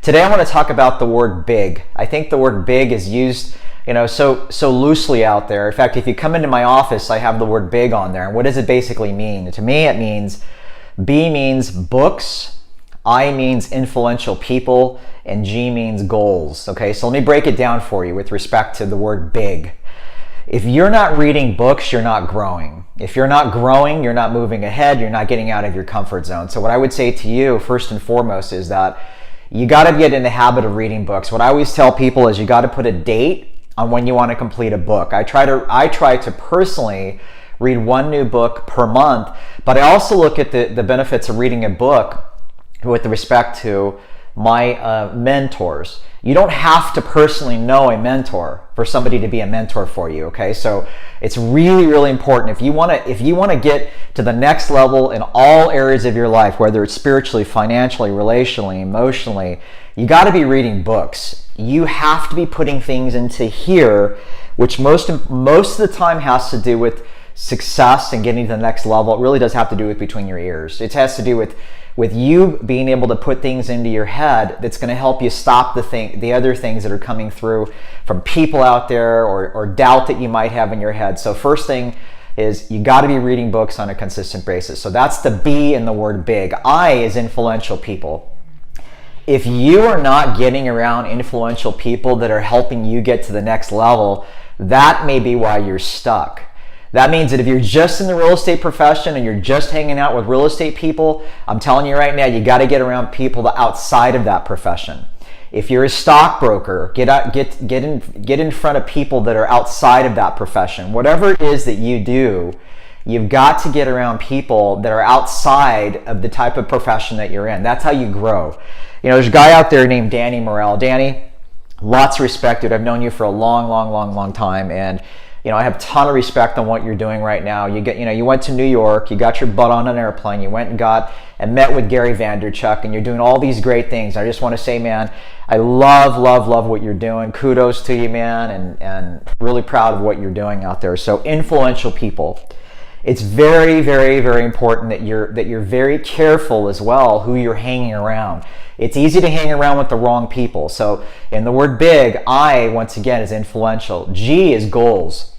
Today I want to talk about the word big. I think the word big is used, so loosely out there. In fact, if you come into my office, I have the word big on there. And what does it basically mean? To me, it means B means books, I means influential people, and G means goals. Okay, so let me break it down for you with respect to the word big. If you're not reading books, you're not growing. If you're not growing, you're not moving ahead, you're not getting out of your comfort zone. So what I would say to you, first and foremost, is that you got to get in the habit of reading books. What I always tell people is you got to put a date on when you want to complete a book. I try to personally read one new book per month, but I also look at the benefits of reading a book with respect to my mentors. You don't have to personally know a mentor for somebody to be a mentor for you, okay? So it's really, really important. If you want to get to the next level in all areas of your life, whether it's spiritually, financially, relationally, emotionally, you got to be reading books. You have to be putting things into here, which most of the time has to do with success and getting to the next level. It really does have to do with between your ears. It has to do with you being able to put things into your head that's going to help you stop the other things that are coming through from people out there or doubt that you might have in your head. So first thing is you got to be reading books on a consistent basis. So that's the B in the word big. I is influential people. If you are not getting around influential people that are helping you get to the next level, that may be why you're stuck. That means that if you're just in the real estate profession and you're just hanging out with real estate people, I'm telling you right now, you got to get around people outside of that profession. If you're a stockbroker, get in front of people that are outside of that profession. Whatever it is that you do, you've got to get around people that are outside of the type of profession that you're in. That's how you grow. There's a guy out there named Danny Morell. Danny, lots of respect, dude. I've known you for a long time, and I have a ton of respect on what you're doing right now. You went to New York, you got your butt on an airplane, you went and met with Gary Vaynerchuk, and you're doing all these great things. I just want to say, man, I love what you're doing. Kudos to you, man, and really proud of what you're doing out there. So influential people. It's very, very, very important that you're very careful as well who you're hanging around. It's easy to hang around with the wrong people. So in the word big, I, once again, is influential. G is goals.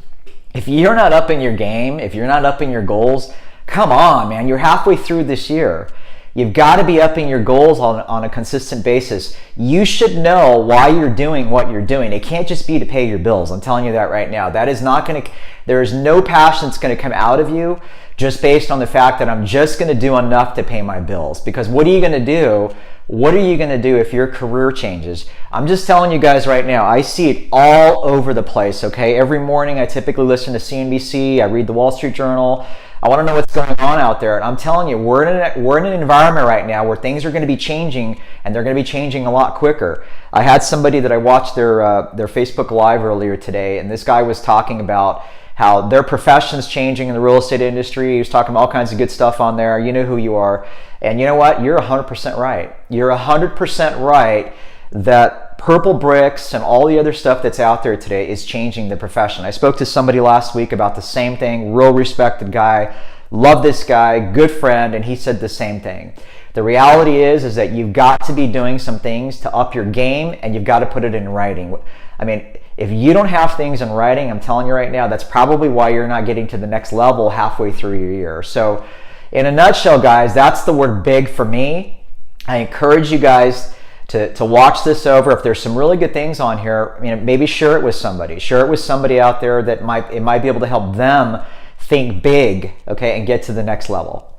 If you're not up in your game, if you're not up in your goals, come on, man, you're halfway through this year. You've got to be upping your goals on a consistent basis. You should know why you're doing what you're doing. It can't just be to pay your bills. I'm telling you that right now. There is no passion that's going to come out of you just based on the fact that I'm just going to do enough to pay my bills. Because what are you going to do? What are you going to do if your career changes? I'm just telling you guys right now, I see it all over the place, okay? Every morning I typically listen to CNBC, I read the Wall Street Journal. I want to know what's going on out there. And I'm telling you, we're in an environment right now where things are going to be changing, and they're going to be changing a lot quicker. I had somebody that I watched their Facebook Live earlier today, and this guy was talking about how their profession's changing in the real estate industry. He was talking about all kinds of good stuff on there. You know who you are. And you know what? You're 100% right. You're 100% right that purple bricks and all the other stuff that's out there today is changing the profession. I spoke to somebody last week about the same thing, real respected guy, love this guy, good friend, and he said the same thing. The reality is that you've got to be doing some things to up your game, and you've got to put it in writing. I mean, if you don't have things in writing, I'm telling you right now, that's probably why you're not getting to the next level halfway through your year. So in a nutshell, guys, that's the word big for me. I encourage you guys to watch this over. If there's some really good things on here, maybe share it with somebody. Share it with somebody out there that might be able to help them think big, okay, and get to the next level.